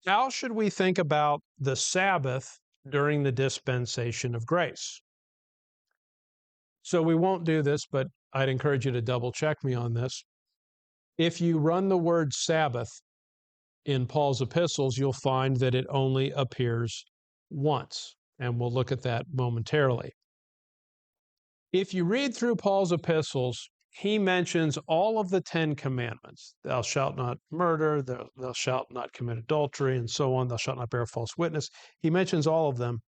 How should we think about the Sabbath during the dispensation of grace? So we won't do this, but I'd encourage you to double check me on this. If you run the word Sabbath in Paul's epistles, you'll find that it only appears once, and we'll look at that momentarily. If you read through Paul's epistles, he mentions all of the 10 commandments. Thou shalt not murder, thou shalt not commit adultery, and so on. Thou shalt not bear false witness. He mentions all of them,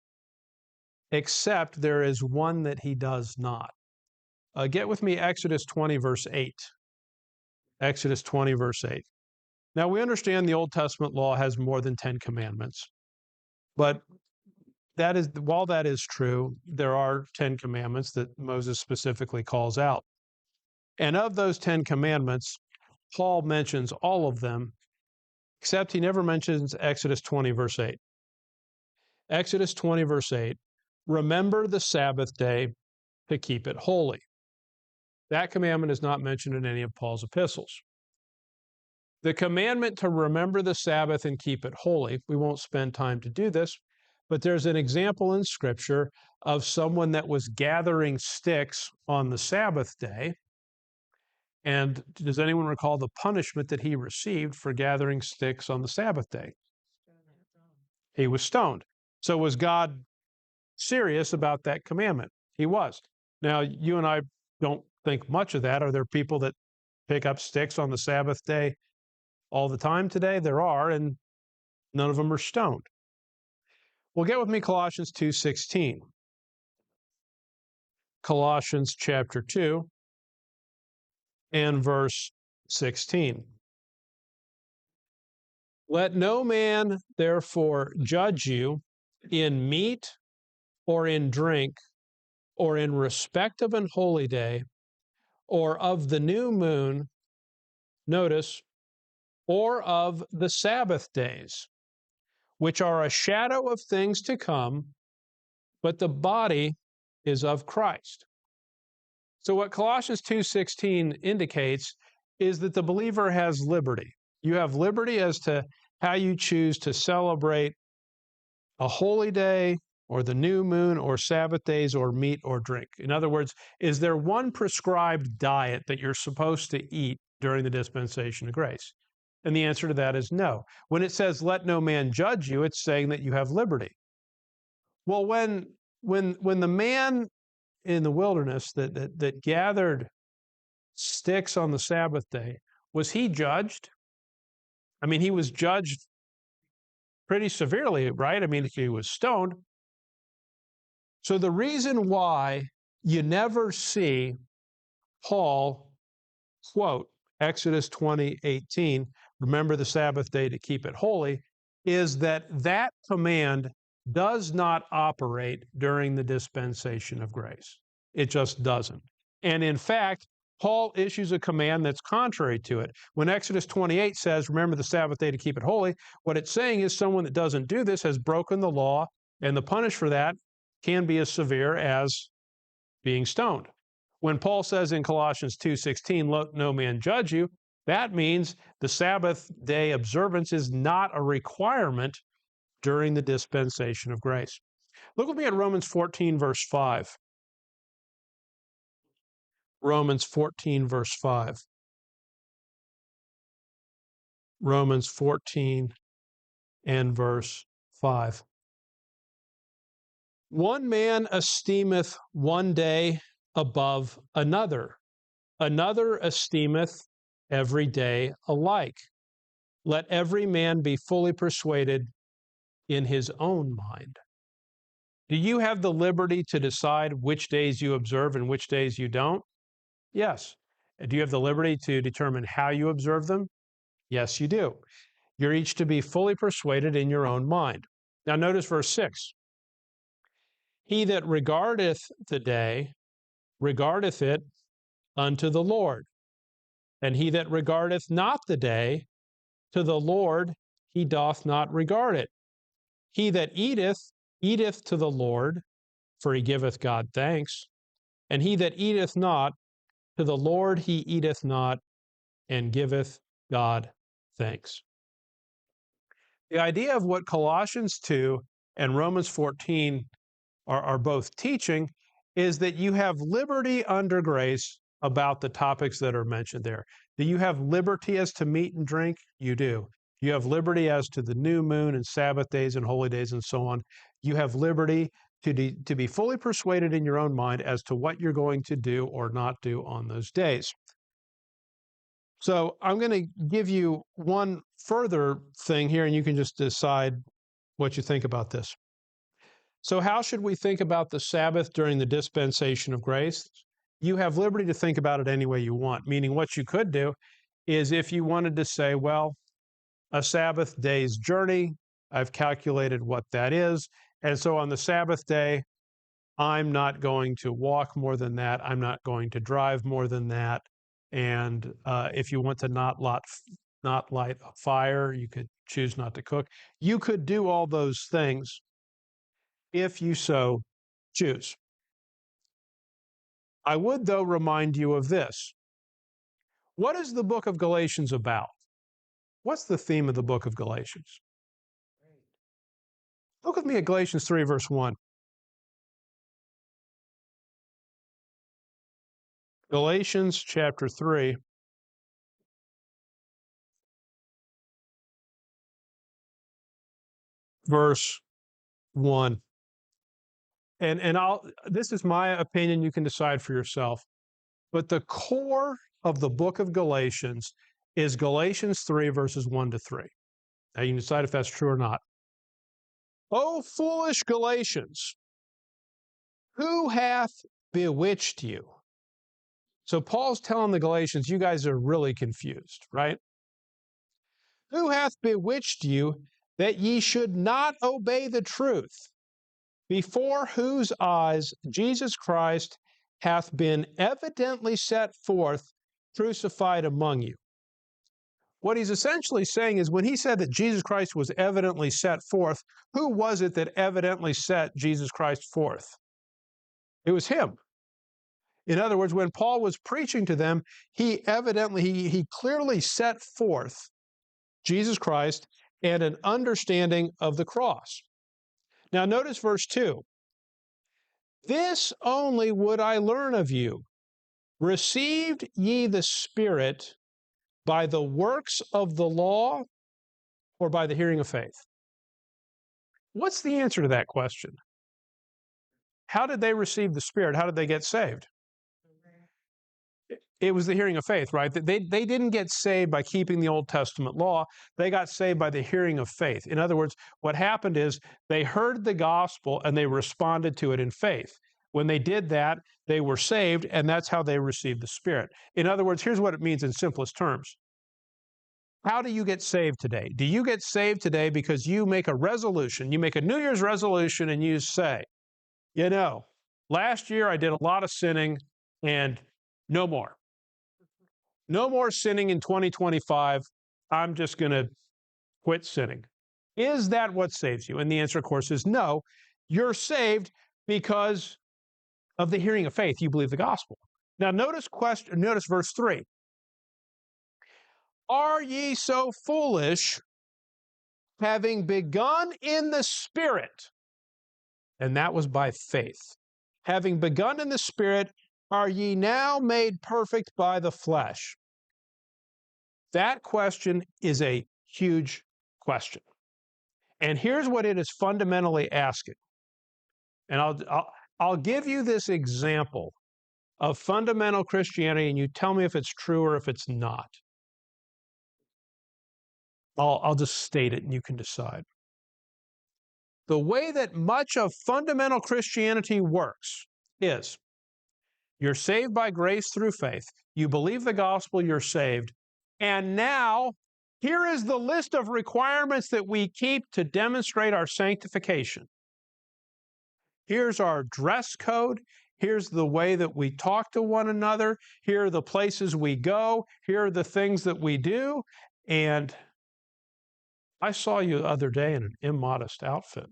except there is one that he does not. Get with me Exodus 20, verse 8. Exodus 20, verse 8. Now, we understand the Old Testament law has more than 10 commandments, but while that is true, there are 10 commandments that Moses specifically calls out. And of those 10 commandments, Paul mentions all of them, except he never mentions Exodus 20, verse 8. Exodus 20, verse 8, remember the Sabbath day to keep it holy. That commandment is not mentioned in any of Paul's epistles. The commandment to remember the Sabbath and keep it holy, we won't spend time to do this, but there's an example in Scripture of someone that was gathering sticks on the Sabbath day. And does anyone recall the punishment that he received for gathering sticks on the Sabbath day? He was stoned. So was God serious about that commandment? He was. Now, you and I don't think much of that. Are there people that pick up sticks on the Sabbath day all the time today? There are, and none of them are stoned. Well, get with me Colossians 2:16. Colossians chapter 2 and verse 16. Let no man therefore judge you in meat or in drink or in respect of an holy day or of the new moon, notice, or of the Sabbath days, which are a shadow of things to come, but the body is of Christ. So what Colossians 2:16 indicates is that the believer has liberty. You have liberty as to how you choose to celebrate a holy day or the new moon or Sabbath days or meat or drink. In other words, is there one prescribed diet that you're supposed to eat during the dispensation of grace? And the answer to that is no. When it says, let no man judge you, it's saying that you have liberty. Well, when the man in the wilderness that gathered sticks on the Sabbath day, was he judged? I mean, he was judged pretty severely, right? I mean, he was stoned. So the reason why you never see Paul quote Exodus 20:18, remember the Sabbath day to keep it holy, is that command does not operate during the dispensation of grace. It just doesn't. And in fact, Paul issues a command that's contrary to it. When Exodus 28 says, remember the Sabbath day to keep it holy, what it's saying is someone that doesn't do this has broken the law, and the punish for that can be as severe as being stoned. When Paul says in Colossians 2:16, let no man judge you, that means the Sabbath day observance is not a requirement during the dispensation of grace. Look with me at Romans 14, verse 5. Romans 14, verse 5. Romans 14 and verse 5. One man esteemeth one day above another. Another esteemeth every day alike. Let every man be fully persuaded in his own mind. Do you have the liberty to decide which days you observe and which days you don't? Yes. Do you have the liberty to determine how you observe them? Yes, you do. You're each to be fully persuaded in your own mind. Now notice verse 6. He that regardeth the day, regardeth it unto the Lord. And he that regardeth not the day, to the Lord he doth not regard it. He that eateth, eateth to the Lord, for he giveth God thanks. And he that eateth not, to the Lord he eateth not, and giveth God thanks. The idea of what Colossians 2 and Romans 14 are both teaching is that you have liberty under grace about the topics that are mentioned there. Do you have liberty as to meat and drink? You do. You have liberty as to the new moon and Sabbath days and holy days and so on. You have liberty to be fully persuaded in your own mind as to what you're going to do or not do on those days. So I'm going to give you one further thing here, and you can just decide what you think about this. So how should we think about the Sabbath during the dispensation of grace? You have liberty to think about it any way you want, meaning what you could do is if you wanted to say, well, a Sabbath day's journey, I've calculated what that is. And so on the Sabbath day, I'm not going to walk more than that. I'm not going to drive more than that. And if you want to not light a fire, you could choose not to cook. You could do all those things if you so choose. I would, though, remind you of this. What is the book of Galatians about? What's the theme of the book of Galatians? Look with me at Galatians 3, verse 1. Galatians chapter 3, verse 1. And this is my opinion, you can decide for yourself. But the core of the book of Galatians is Galatians 3, verses 1 to 3. Now you can decide if that's true or not. O foolish Galatians, who hath bewitched you? So Paul's telling the Galatians, you guys are really confused, right? Who hath bewitched you that ye should not obey the truth, before whose eyes Jesus Christ hath been evidently set forth, crucified among you? What he's essentially saying is when he said that Jesus Christ was evidently set forth, who was it that evidently set Jesus Christ forth? It was him. In other words, when Paul was preaching to them, he clearly set forth Jesus Christ and an understanding of the cross. Now notice verse 2. This only would I learn of you. Received ye the Spirit by the works of the law or by the hearing of faith? What's the answer to that question? How did they receive the Spirit? How did they get saved? It was the hearing of faith, right? They didn't get saved by keeping the Old Testament law. They got saved by the hearing of faith. In other words, what happened is they heard the gospel and they responded to it in faith. When they did that, they were saved, and that's how they received the Spirit. In other words, here's what it means in simplest terms. How do you get saved today? Do you get saved today because you make a resolution, you make a New Year's resolution, and you say, you know, last year I did a lot of sinning and no more. No more sinning in 2025. I'm just going to quit sinning. Is that what saves you? And the answer, of course, is no. You're saved because of the hearing of faith. You believe the gospel. Now, notice verse 3. Are ye so foolish, having begun in the Spirit? And that was by faith. Having begun in the Spirit, are ye now made perfect by the flesh? That question is a huge question. And here's what it is fundamentally asking. And I'll give you this example of fundamental Christianity, and you tell me if it's true or if it's not. I'll just state it and you can decide. The way that much of fundamental Christianity works is you're saved by grace through faith. You believe the gospel, you're saved. And now, here is the list of requirements that we keep to demonstrate our sanctification. Here's our dress code. Here's the way that we talk to one another. Here are the places we go. Here are the things that we do. And I saw you the other day in an immodest outfit.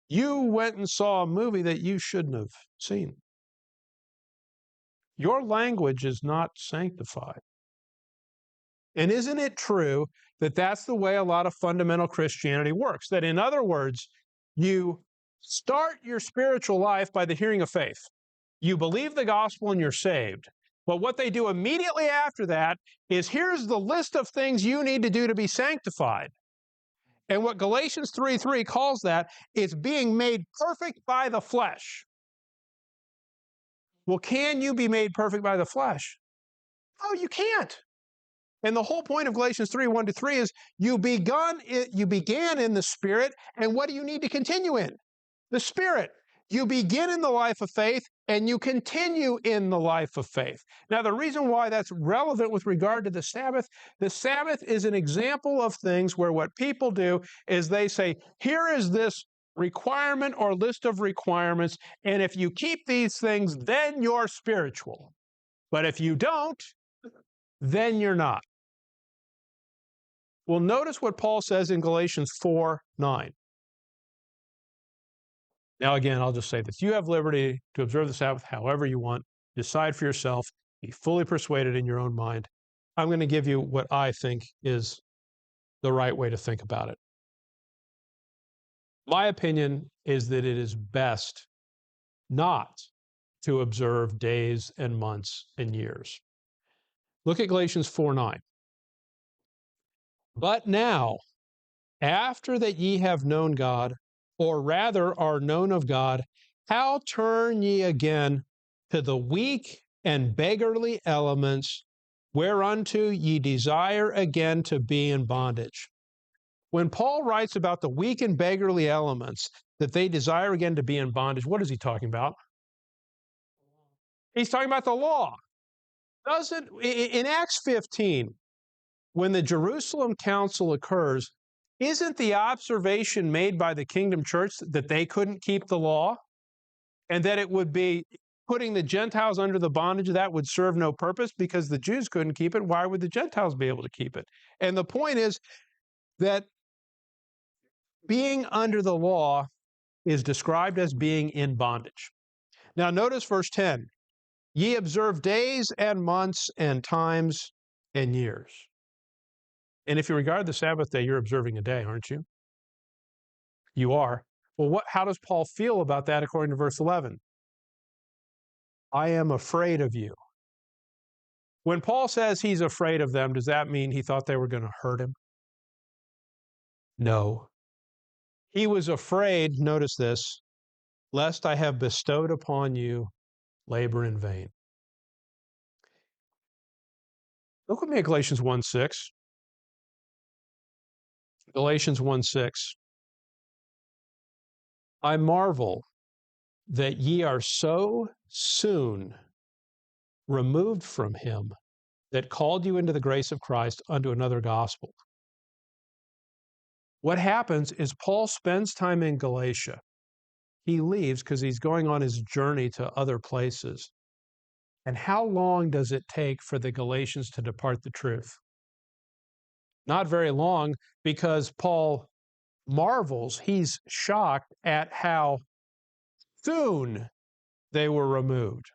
You went and saw a movie that you shouldn't have seen. Your language is not sanctified. And isn't it true that that's the way a lot of fundamental Christianity works? That, in other words, you start your spiritual life by the hearing of faith. You believe the gospel and you're saved. But what they do immediately after that is, here's the list of things you need to do to be sanctified. And what Galatians 3:3 calls that is being made perfect by the flesh. Well, can you be made perfect by the flesh? Oh, you can't. And the whole point of Galatians 3:1-3 is you began in the Spirit, and what do you need to continue in? The Spirit. You begin in the life of faith, and you continue in the life of faith. Now, the reason why that's relevant with regard to the Sabbath is an example of things where what people do is they say, here is this requirement or list of requirements, and if you keep these things, then you're spiritual. But if you don't, then you're not. Well, notice what Paul says in Galatians 4:9. Now, again, I'll just say this. You have liberty to observe the Sabbath however you want. Decide for yourself. Be fully persuaded in your own mind. I'm going to give you what I think is the right way to think about it. My opinion is that it is best not to observe days and months and years. Look at Galatians 4:9. But now, after that ye have known God, or rather are known of God, how turn ye again to the weak and beggarly elements, whereunto ye desire again to be in bondage? When Paul writes about the weak and beggarly elements that they desire again to be in bondage, what is he talking about? He's talking about the law. In Acts 15, when the Jerusalem Council occurs, isn't the observation made by the Kingdom Church that they couldn't keep the law and that it would be putting the Gentiles under the bondage that would serve no purpose because the Jews couldn't keep it? Why would the Gentiles be able to keep it? And the point is that being under the law is described as being in bondage. Now notice verse 10. Ye observe days and months and times and years. And if you regard the Sabbath day, you're observing a day, aren't you? You are. Well, how does Paul feel about that according to verse 11? I am afraid of you. When Paul says he's afraid of them, does that mean he thought they were going to hurt him? No. He was afraid, notice this, lest I have bestowed upon you labor in vain. Look with me at Galatians 1:6. Galatians 1:6. I marvel that ye are so soon removed from him that called you into the grace of Christ unto another gospel. What happens is Paul spends time in Galatia. He leaves because he's going on his journey to other places. And how long does it take for the Galatians to depart the truth? Not very long, because Paul marvels, he's shocked at how soon they were removed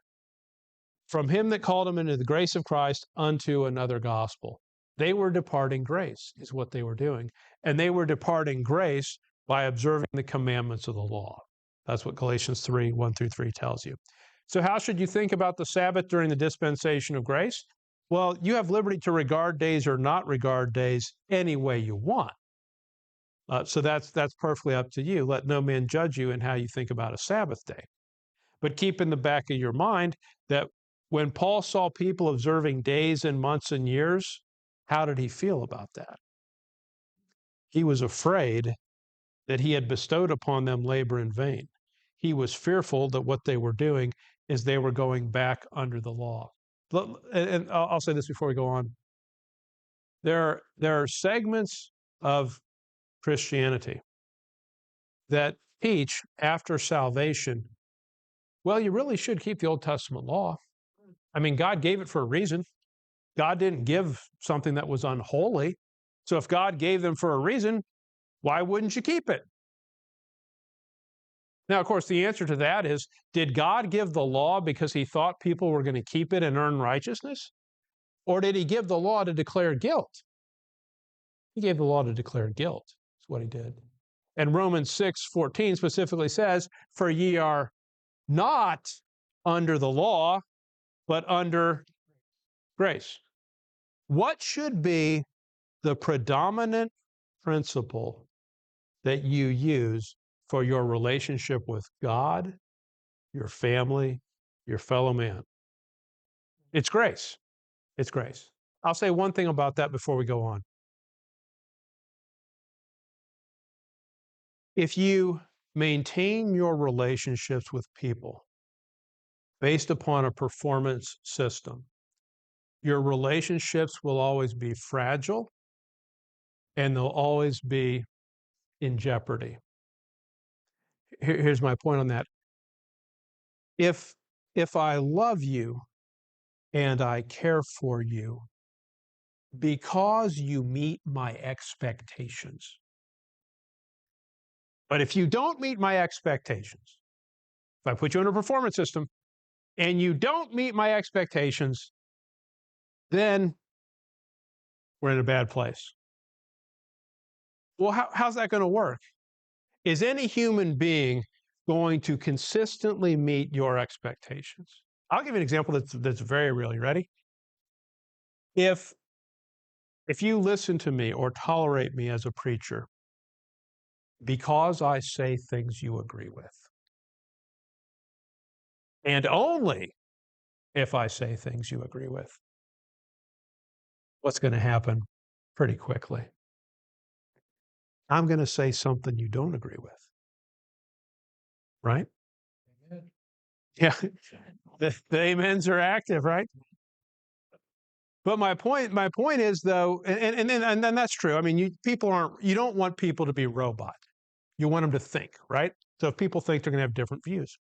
from him that called them into the grace of Christ unto another gospel. They were departing grace, is what they were doing. And they were departing grace by observing the commandments of the law. That's what Galatians 3:1-3 tells you. So how should you think about the Sabbath during the dispensation of grace? Well, you have liberty to regard days or not regard days any way you want. So that's perfectly up to you. Let no man judge you in how you think about a Sabbath day. But keep in the back of your mind that when Paul saw people observing days and months and years, how did he feel about that? He was afraid that he had bestowed upon them labor in vain. He was fearful that what they were doing is they were going back under the law. And I'll say this before we go on. There are segments of Christianity that teach after salvation, well, you really should keep the Old Testament law. I mean, God gave it for a reason. God didn't give something that was unholy. So if God gave them for a reason, why wouldn't you keep it? Now, of course, the answer to that is, did God give the law because he thought people were going to keep it and earn righteousness? Or did he give the law to declare guilt? He gave the law to declare guilt. That's what he did. And Romans 6:14 specifically says, "For ye are not under the law, but under grace." What should be the predominant principle that you use for your relationship with God, your family, your fellow man? It's grace. It's grace. I'll say one thing about that before we go on. If you maintain your relationships with people based upon a performance system, your relationships will always be fragile and they'll always be in jeopardy. Here's my point on that. If I love you and I care for you because you meet my expectations, but if you don't meet my expectations, if I put you in a performance system and you don't meet my expectations, then we're in a bad place. Well, how's that going to work? Is any human being going to consistently meet your expectations? I'll give you an example that's very real. You ready? If you listen to me or tolerate me as a preacher because I say things you agree with, and only if I say things you agree with, what's going to happen pretty quickly? I'm going to say something you don't agree with, right? Yeah, the amens are active, right? But my point is though, and then that's true. I mean, you don't want people to be robots. You want them to think, right? So if people think, they're going to have different views.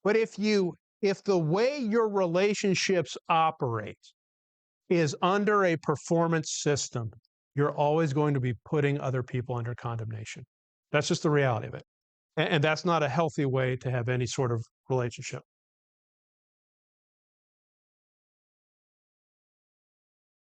But if the way your relationships operate is under a performance system, you're always going to be putting other people under condemnation. That's just the reality of it. And that's not a healthy way to have any sort of relationship.